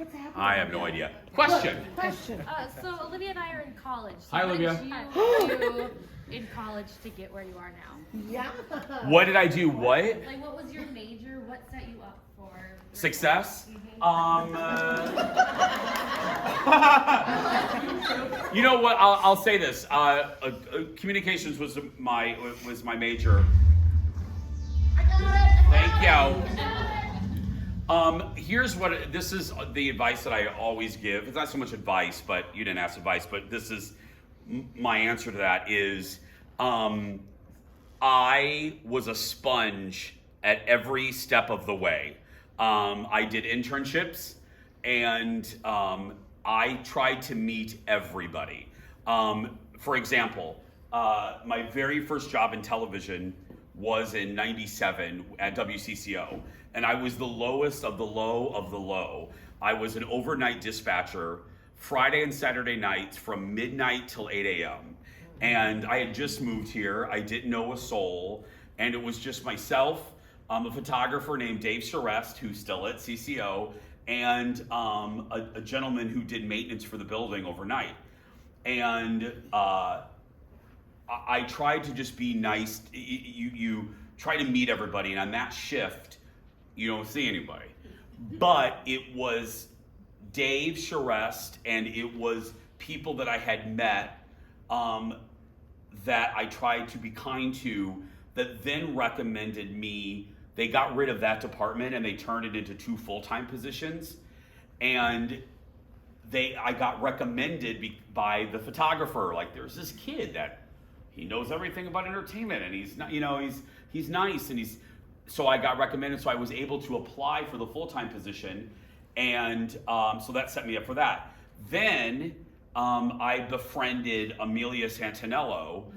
what's happening? I have no idea. Question. Question. So Olivia and I are in college. So Hi, what Olivia. did you do in college to get where you are now? Yeah. What did I do? What? Like, what was your major? What set you up for Success? Mhm. You know what? I'll say this. Communications was my major. Thank you. Here's what, this is the advice that I always give. It's not so much advice, but you didn't ask advice, but this is my answer to that is, I was a sponge at every step of the way. I did internships and I tried to meet everybody. For example, my very first job in television was in '97 at WCCO, and I was the lowest of the low of the low. I was an overnight dispatcher, Friday and Saturday nights from midnight till 8 a.m. And I had just moved here. I didn't know a soul, and it was just myself, a photographer named Dave Charest, who's still at CCO, and a gentleman who did maintenance for the building overnight. And I tried to just be nice. You try to meet everybody, and on that shift, you don't see anybody. But it was Dave Charest, and it was people that I had met that I tried to be kind to, that then recommended me. They got rid of that department and they turned it into 2 full-time positions. And I got recommended by the photographer. Like, there's this kid that he knows everything about entertainment, and he's not, he's nice, and so I got recommended, so I was able to apply for the full-time position, and so that set me up for that. Then I befriended Amelia Santinello.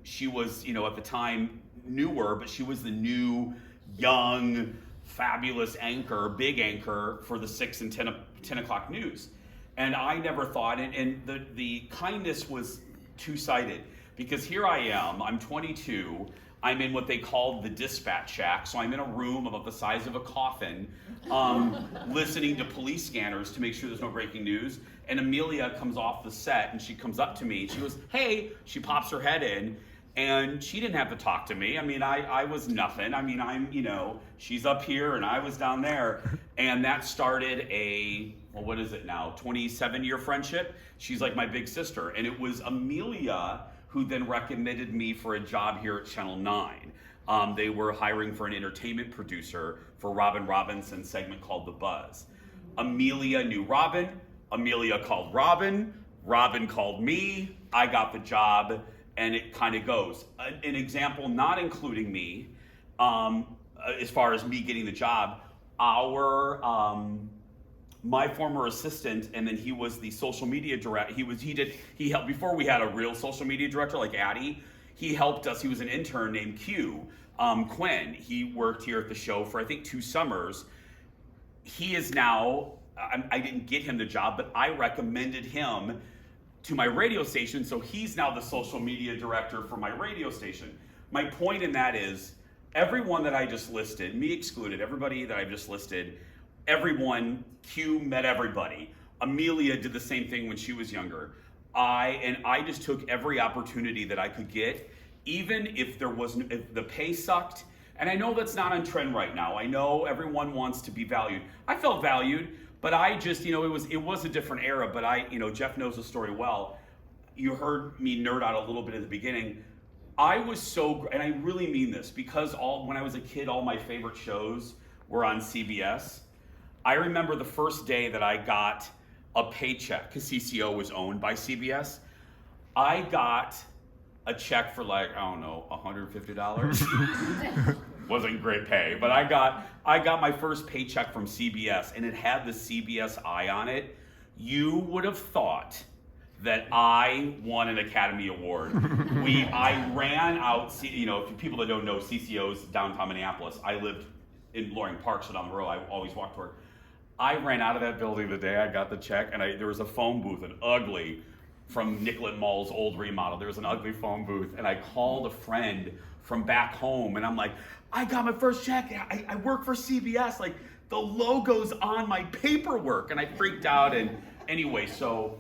She was, at the time newer, but she was the new, young, fabulous anchor, big anchor for the 6 and 10 o'clock news. And I never thought, and the kindness was two-sided, because here I am, I'm 22, I'm in what they call the dispatch shack, so I'm in a room about the size of a coffin, listening to police scanners to make sure there's no breaking news. And Amelia comes off the set, and she comes up to me, she goes, "Hey," she pops her head in, and she didn't have to talk to me. I mean, I was nothing. I mean, she's up here, and I was down there, and that started what is it now, 27-year friendship? She's like my big sister, and it was Amelia who then recommended me for a job here at Channel 9. They were hiring for an entertainment producer for Robin Robinson's segment called The Buzz. Amelia knew Robin, Amelia called Robin, Robin called me, I got the job, and it kind of goes. An example not including me, as far as me getting the job, my former assistant, and then he was the social media director. He helped before we had a real social media director like Addie. He helped us. He was an intern named Q, Quinn. He worked here at the show for I think 2 summers. He is now. I didn't get him the job, but I recommended him to my radio station. So he's now the social media director for my radio station. My point in that is, everyone that I just listed, me excluded, everybody that I just listed. Everyone, Q met everybody. Amelia did the same thing when she was younger. I just took every opportunity that I could get, even if if the pay sucked. And I know that's not on trend right now. I know everyone wants to be valued. I felt valued, but I just, it was a different era. But Jeff knows the story well. You heard me nerd out a little bit at the beginning. I was and I really mean this, because when I was a kid, all my favorite shows were on CBS. I remember the first day that I got a paycheck, because CCO was owned by CBS. I got a check for $150. Wasn't great pay, but I got my first paycheck from CBS, and it had the CBS eye on it. You would have thought that I won an Academy Award. I ran out, if people that don't know, CCO's downtown Minneapolis. I lived in Loring Park, so down the road, I always walked toward. I ran out of that building the day I got the check, and there was a phone booth, an ugly, from Nicollet Mall's old remodel. There was an ugly phone booth, and I called a friend from back home, and I'm like, "I got my first check. I work for CBS. Like, the logo's on my paperwork. And I freaked out. And anyway, so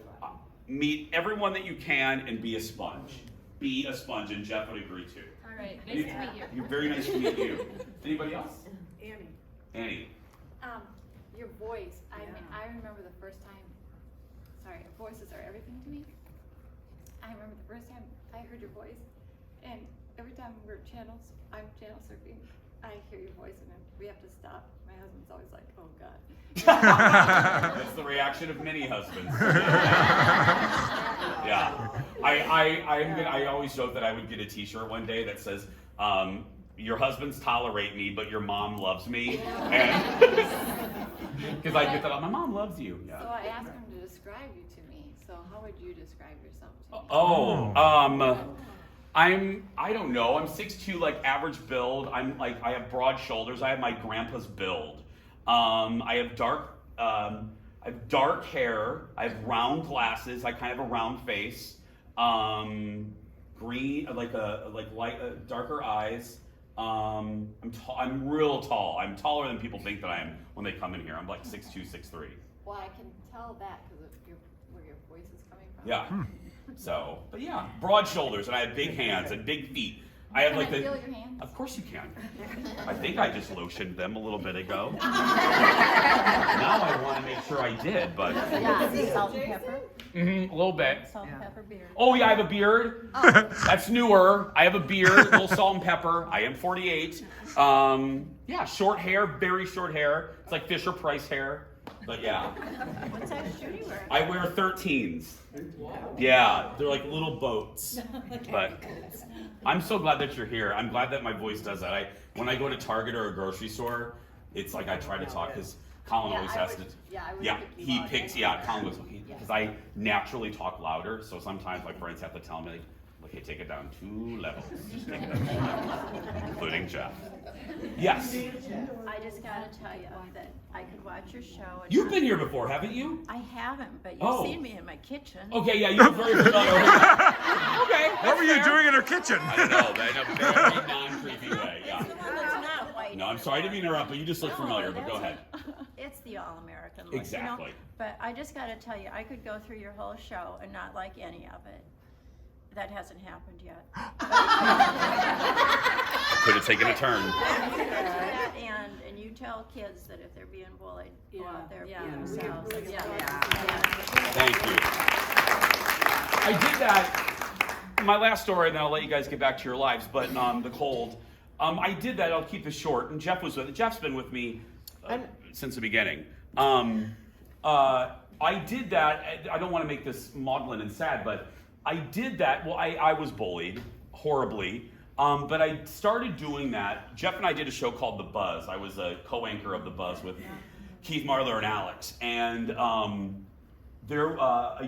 meet everyone that you can and be a sponge. Be a sponge, and Jeff would agree too. All right, nice to meet you. You're very nice to meet you. Anybody else? Annie. Annie. Your voice. I mean, I remember the first time. Sorry, voices are everything to me. I remember the first time I heard your voice, and every time I'm channel surfing, I hear your voice, and we have to stop. My husband's always like, "Oh God." That's the reaction of many husbands. Yeah. I always joke that I would get a T-shirt one day that says, "Your husbands tolerate me, but your mom loves me," and because I get that, my mom loves you. Yeah. So I asked him to describe you to me. So how would you describe yourself to me? I don't know. I'm 6'2", like average build. I have broad shoulders. I have my grandpa's build. I have dark hair. I have round glasses. I kind of have a round face. Green, light, darker eyes. I'm real tall. I'm taller than people think that I am when they come in here. I'm like 6'2", 6'3". Well, I can tell that because of where your voice is coming from. Yeah. So, but yeah, broad shoulders, and I have big hands and big feet. I have Can I feel your hands? Of course you can. I think I just lotioned them a little bit ago. Now I want to make sure I did, but Yeah, salt and pepper. a little bit. Salt and pepper beard. Oh yeah, I have a beard. That's newer. I have a beard, a little salt and pepper. I am 48. Yeah, short hair, very short hair. It's like Fisher Price hair. But yeah. What size shoe do you wear? I wear 13s. Yeah, they're like little boats. But I'm so glad that you're here. I'm glad that my voice does that. When I go to Target or a grocery store, it's like I try to talk because Colin always has to. Colin goes, okay, because I naturally talk louder. So sometimes my friends have to tell me, okay, take it down 2 levels. Just take it down 2 levels, including Jeff. Yes. I just gotta tell you that I could watch your show. And You've been here before, haven't you? I haven't, but you've Oh. seen me in my kitchen. Okay, yeah, you're very familiar with that. Okay. What were you doing in her kitchen? I don't know, but in a very non-creepy way, yeah. It's not white. No, I'm sorry to interrupt, but you just look familiar, but go ahead. It's the all-American look, Exactly. You know? But I just gotta tell you, I could go through your whole show and not like any of it. That hasn't happened yet. Could have taken a turn. And you tell kids that if they're being bullied, go out there Yeah. and be themselves. Thank you. I did that. My last story, and then I'll let you guys get back to your lives. But the cold, I did that. I'll keep this short. And Jeff was with it. Jeff's been with me since the beginning. I did that. I don't want to make this maudlin and sad, but I did that. Well, I was bullied horribly. But I started doing that. Jeff and I did a show called The Buzz. I was a co-anchor of The Buzz with Keith Marler and Alex. And a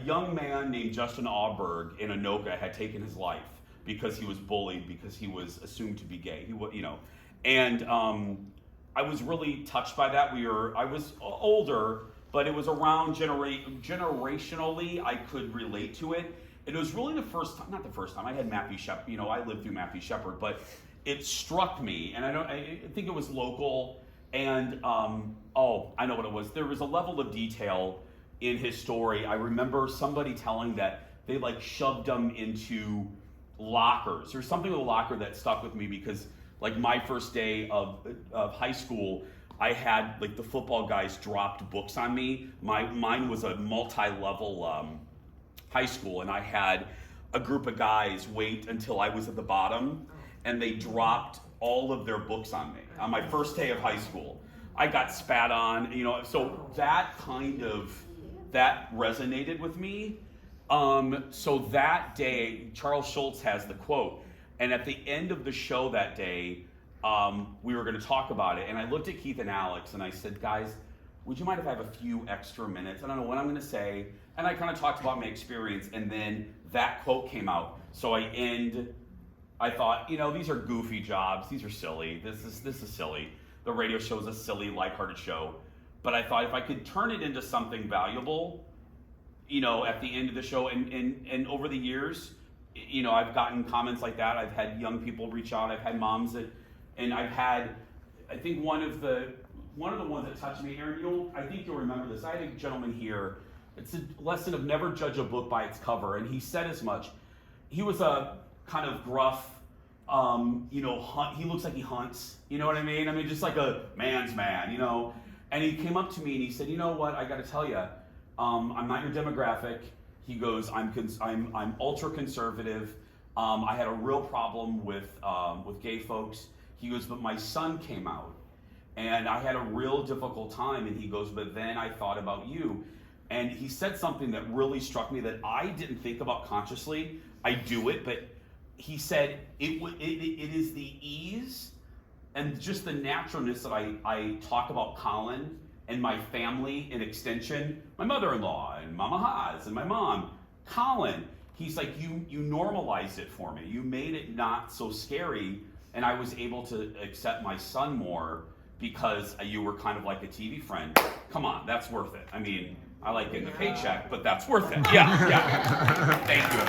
young man named Justin Auberg in Anoka had taken his life because he was bullied because he was assumed to be gay. And I was really touched by that. I was older, but it was around generationally I could relate to it. It was really not the first time. I had Matthew Shepard, I lived through Matthew Shepard, but it struck me, and I think it was local, and I know what it was. There was a level of detail in his story. I remember somebody telling that they shoved him into lockers, or something with a locker that stuck with me because my first day of high school, I had the football guys dropped books on me. Mine was a multi-level high school, and I had a group of guys wait until I was at the bottom, and they dropped all of their books on me on my first day of high school. I got spat on, so that resonated with me. So that day, Charles Schultz has the quote, and at the end of the show that day, we were going to talk about it, and I looked at Keith and Alex, and I said, guys, would you mind if I have a few extra minutes? I don't know what I'm going to say. And I kind of talked about my experience, and then that quote came out. So I thought, these are goofy jobs. These are silly. This is silly. The radio show is a silly, lighthearted show. But I thought if I could turn it into something valuable, at the end of the show, and over the years, I've gotten comments like that. I've had young people reach out. I've had moms and I've had, I think one of the one of the ones that touched me, Aaron, I think you'll remember this. I had a gentleman here. It's a lesson of never judge a book by its cover, and he said as much. He was a kind of gruff, he looks like he hunts, you know what I mean? I mean, just like a man's man, And he came up to me and he said, you know what, I gotta tell you, I'm not your demographic. He goes, I'm ultra conservative. I had a real problem with gay folks. He goes, but my son came out and I had a real difficult time. And he goes, but then I thought about you. And he said something that really struck me that I didn't think about consciously. I do it, but he said it is the ease and just the naturalness that I talk about Colin and my family in extension, my mother-in-law and Mama Haas and my mom, Colin. He's like, you normalized it for me. You made it not so scary, and I was able to accept my son more because you were kind of like a TV friend. Come on, that's worth it. I mean, I like getting a paycheck, but that's worth it. Yeah. Thank you.